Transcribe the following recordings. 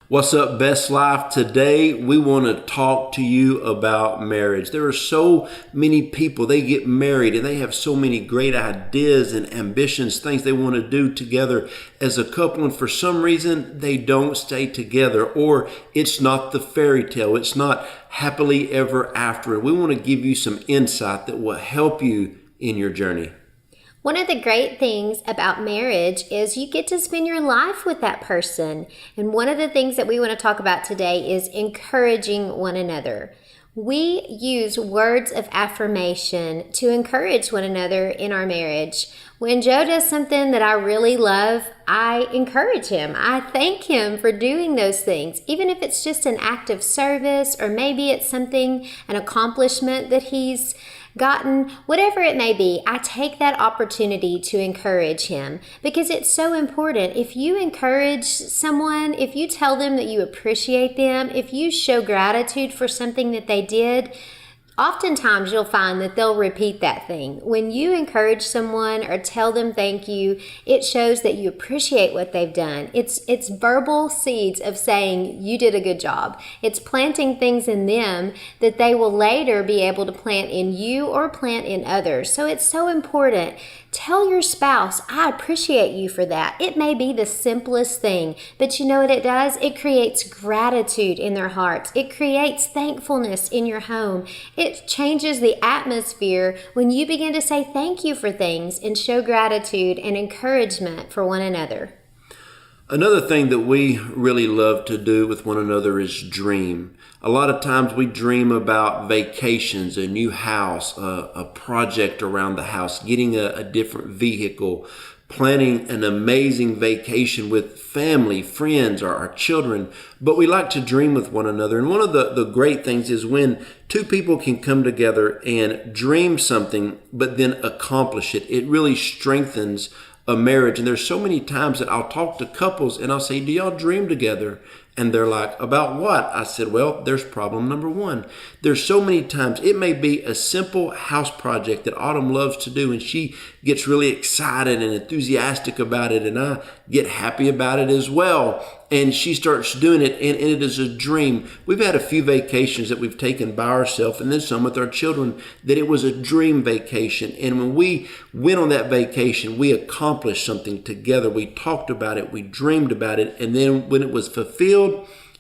What's up, Best Life? Today we want to talk to you about marriage. There are so many people, they get married and they have so many great ideas and ambitions, things they want to do together as a couple, and for some reason they don't stay together, or it's not the fairy tale, it's not happily ever after. We want to give you some insight that will help you in your journey. One of the great things about marriage is you get to spend your life with that person. And one of the things that we want to talk about today is encouraging one another. We use words of affirmation to encourage one another in our marriage. When Joe does something that I really love, I encourage him. I thank him for doing those things, even if it's just an act of service, or maybe it's an accomplishment that he's gotten, whatever it may be. I take that opportunity to encourage him because it's so important. If you encourage someone, if you tell them that you appreciate them, if you show gratitude for something that they did, oftentimes you'll find that they'll repeat that thing. When you encourage someone or tell them thank you, it shows that you appreciate what they've done. It's verbal seeds of saying you did a good job. It's planting things in them that they will later be able to plant in you or plant in others. So it's so important. Tell your spouse, I appreciate you for that. It may be the simplest thing, but you know what it does? It creates gratitude in their hearts. It creates thankfulness in your home. It changes the atmosphere when you begin to say thank you for things and show gratitude and encouragement for one another. Another thing that we really love to do with one another is dream. A lot of times we dream about vacations, a new house, a project around the house, getting a different vehicle, planning an amazing vacation with family, friends, or our children. But we like to dream with one another. And one of the great things is when two people can come together and dream something, but then accomplish it. It really strengthens a marriage. And there's so many times that I'll talk to couples and I'll say, do y'all dream together? And they're like, about what? I said, well, there's problem number one. There's so many times, it may be a simple house project that Autumn loves to do, and she gets really excited and enthusiastic about it, and I get happy about it as well. And she starts doing it, and it is a dream. We've had a few vacations that we've taken by ourselves, and then some with our children, that it was a dream vacation. And when we went on that vacation, we accomplished something together. We talked about it, we dreamed about it, and then when it was fulfilled,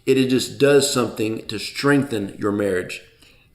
it just does something to strengthen your marriage.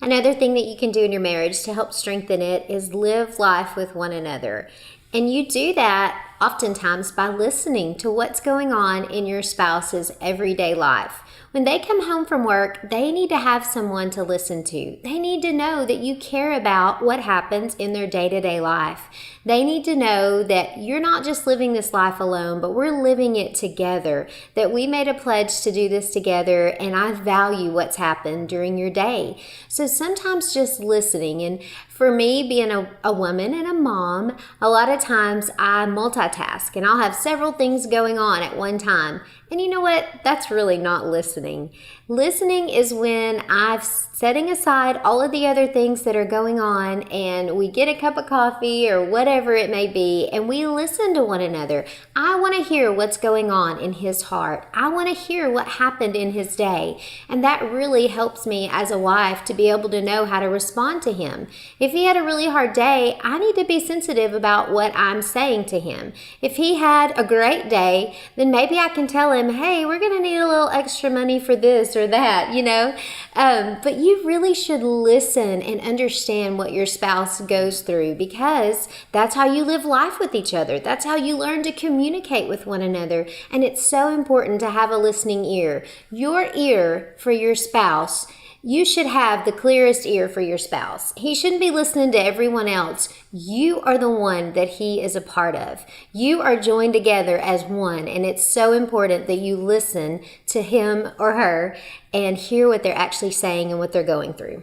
Another thing that you can do in your marriage to help strengthen it is live life with one another. And you do that oftentimes by listening to what's going on in your spouse's everyday life. When they come home from work, they need to have someone to listen to. They need to know that you care about what happens in their day-to-day life. They need to know that you're not just living this life alone, but we're living it together, that we made a pledge to do this together, and I value what's happened during your day. So sometimes just listening, and for me, being a woman and a mom, a lot of times I multitask and I'll have several things going on at one time. And you know what? That's really not listening. Listening is when I'm setting aside all of the other things that are going on and we get a cup of coffee or whatever it may be and we listen to one another. I want to hear what's going on in his heart. I want to hear what happened in his day. And that really helps me as a wife to be able to know how to respond to him. If he had a really hard day, I need to be sensitive about what I'm saying to him. If he had a great day, then maybe I can tell him, hey, we're going to need a little extra money for this or that, but you really should listen and understand what your spouse goes through, because that's how you live life with each other. That's how you learn to communicate with one another. And it's so important to have a listening ear. Your ear for your spouse, you should have the clearest ear for your spouse. He shouldn't be listening to everyone else. You are the one that he is a part of. You are joined together as one, and it's so important that you listen to him or her and hear what they're actually saying and what they're going through.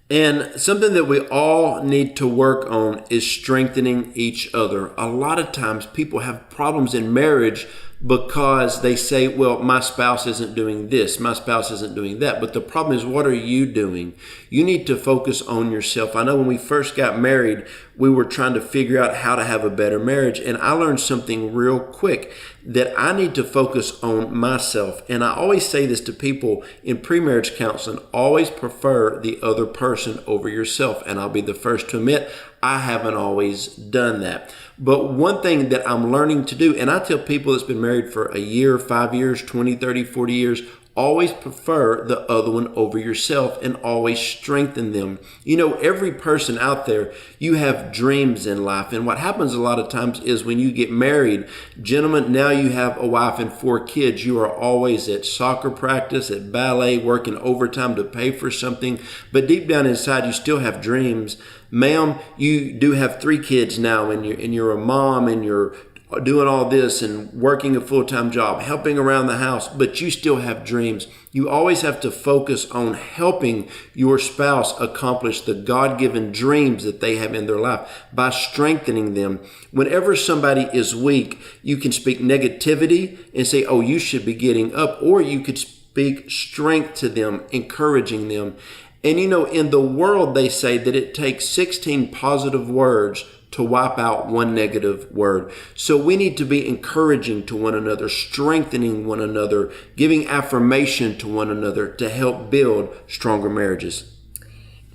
And something that we all need to work on is strengthening each other. A lot of times people have problems in marriage because they say, well, my spouse isn't doing this, my spouse isn't doing that. But the problem is, what are you doing? You need to focus on yourself. I know when we first got married, we were trying to figure out how to have a better marriage. And I learned something real quick, that I need to focus on myself. And I always say this to people in pre-marriage counseling: always prefer the other person over yourself. And I'll be the first to admit, I haven't always done that. But one thing that I'm learning to do, and I tell people that's been married for a year, 5 years, 20, 30, 40 years, always prefer the other one over yourself and always strengthen them. You know, every person out there, you have dreams in life. And what happens a lot of times is when you get married, gentlemen, now you have a wife and 4 kids. You are always at soccer practice, at ballet, working overtime to pay for something. But deep down inside, you still have dreams. Ma'am, you do have 3 kids now, and you're a mom, and you're doing all this and working a full-time job, helping around the house, but you still have dreams. You always have to focus on helping your spouse accomplish the God-given dreams that they have in their life by strengthening them. Whenever somebody is weak, you can speak negativity and say, oh, you should be getting up, or you could speak strength to them, encouraging them. And you know, in the world, they say that it takes 16 positive words to wipe out 1 negative word. So we need to be encouraging to one another, strengthening one another, giving affirmation to one another to help build stronger marriages.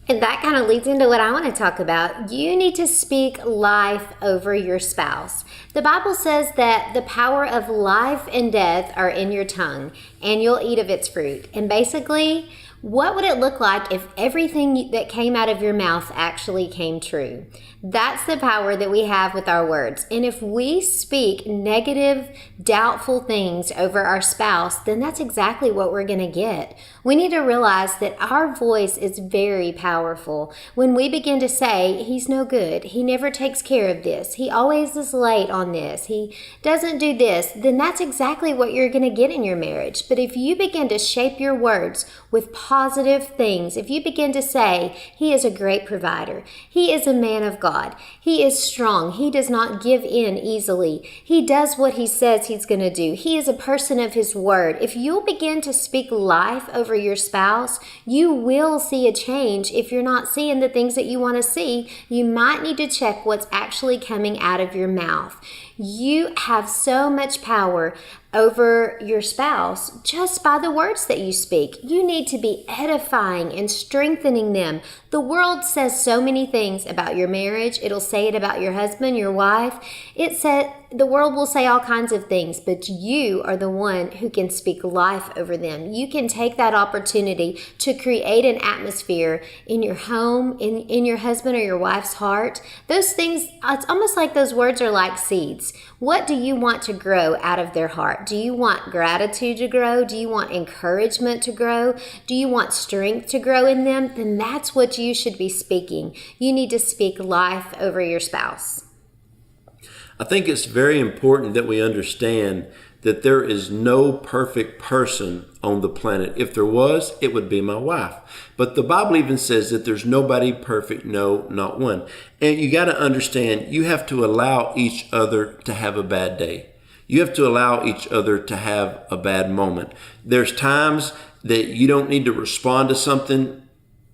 And that kind of leads into what I want to talk about. You need to speak life over your spouse. The Bible says that the power of life and death are in your tongue, and you'll eat of its fruit. And basically, what would it look like if everything that came out of your mouth actually came true? That's the power that we have with our words. And if we speak negative, doubtful things over our spouse, then that's exactly what we're going to get. We need to realize that our voice is very powerful. When we begin to say, he's no good, he never takes care of this, he always is late on this, he doesn't do this, then that's exactly what you're going to get in your marriage. But if you begin to shape your words with positive things, if you begin to say, he is a great provider, he is a man of God, he is strong, he does not give in easily, he does what he says he's going to do, he is a person of his word. If you'll begin to speak life over your spouse, you will see a change. If you're not seeing the things that you want to see, you might need to check what's actually coming out of your mouth. You have so much power over your spouse just by the words that you speak. You need to be edifying and strengthening them. The world says so many things about your marriage. It'll say it about your husband, your wife. The world will say all kinds of things, but you are the one who can speak life over them. You can take that opportunity to create an atmosphere in your home, in your husband or your wife's heart. Those things, it's almost like those words are like seeds. What do you want to grow out of their heart? Do you want gratitude to grow? Do you want encouragement to grow? Do you want strength to grow in them? Then that's what you should be speaking. You need to speak life over your spouse. I think it's very important that we understand that there is no perfect person on the planet. If there was, it would be my wife. But the Bible even says that there's nobody perfect, no, not one. And you got to understand, you have to allow each other to have a bad day. You have to allow each other to have a bad moment. There's times that you don't need to respond to something.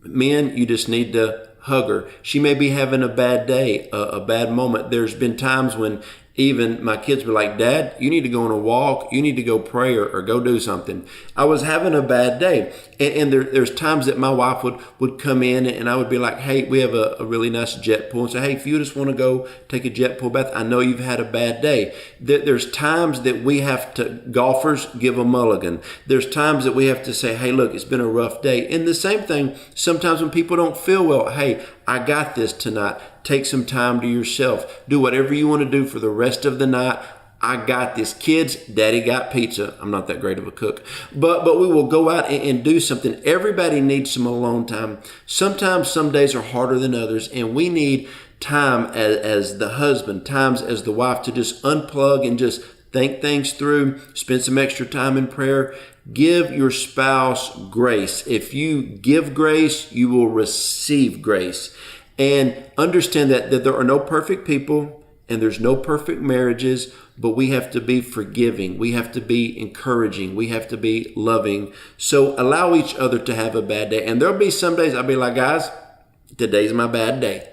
Men, you just need to hug her. She may be having a bad day, a bad moment. There's been times when even my kids were like, Dad, you need to go on a walk. You need to go pray or go do something. I was having a bad day. And there's times that my wife would come in and I would be like, hey, we have a really nice jet pool. And say, hey, if you just want to go take a jet pool bath, I know you've had a bad day. There's times that we have to, golfers give a mulligan. There's times that we have to say, hey, look, it's been a rough day. And the same thing, sometimes when people don't feel well, hey, I got this tonight. Take some time to yourself. Do whatever you want to do for the rest of the night. I got this. Kids, Daddy got pizza. I'm not that great of a cook. But we will go out and do something. Everybody needs some alone time. Sometimes some days are harder than others, and we need time as the husband, times as the wife to just unplug and just think things through, spend some extra time in prayer. Give your spouse grace. If you give grace, you will receive grace. And understand that there are no perfect people and there's no perfect marriages, but we have to be forgiving. We have to be encouraging. We have to be loving. So allow each other to have a bad day. And there'll be some days I'll be like, guys, today's my bad day.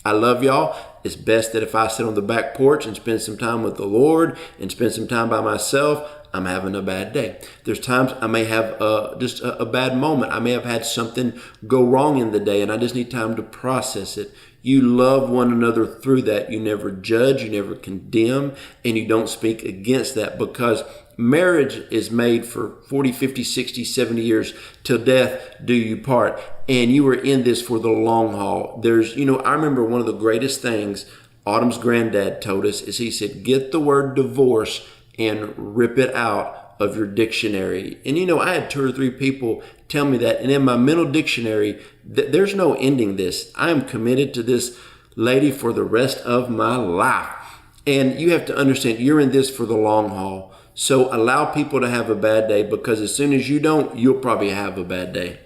I love y'all. It's best that if I sit on the back porch and spend some time with the Lord and spend some time by myself, I'm having a bad day. There's times I may have just a bad moment. I may have had something go wrong in the day and I just need time to process it. You love one another through that. You never judge, you never condemn, and you don't speak against that, because marriage is made for 40, 50, 60, 70 years. Till death do you part. And you are in this for the long haul. I remember one of the greatest things Autumn's granddad told us is he said, get the word divorce and rip it out of your dictionary. And I had 2 or 3 people tell me that. And in my mental dictionary, there's no ending this. I am committed to this lady for the rest of my life. And you have to understand, you're in this for the long haul. So allow people to have a bad day, because as soon as you don't, you'll probably have a bad day.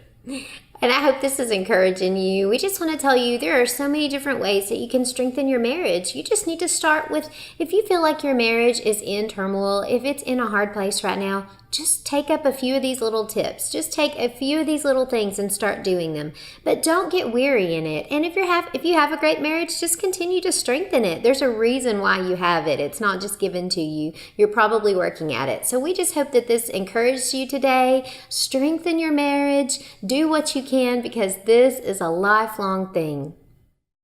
And I hope this is encouraging you. We just want to tell you there are so many different ways that you can strengthen your marriage. You just need to start with, if you feel like your marriage is in turmoil, if it's in a hard place right now, just take up a few of these little tips. Just take a few of these little things and start doing them. But don't get weary in it. And if you have a great marriage, just continue to strengthen it. There's a reason why you have it. It's not just given to you. You're probably working at it. So we just hope that this encouraged you today. Strengthen your marriage. Do what you can, because this is a lifelong thing.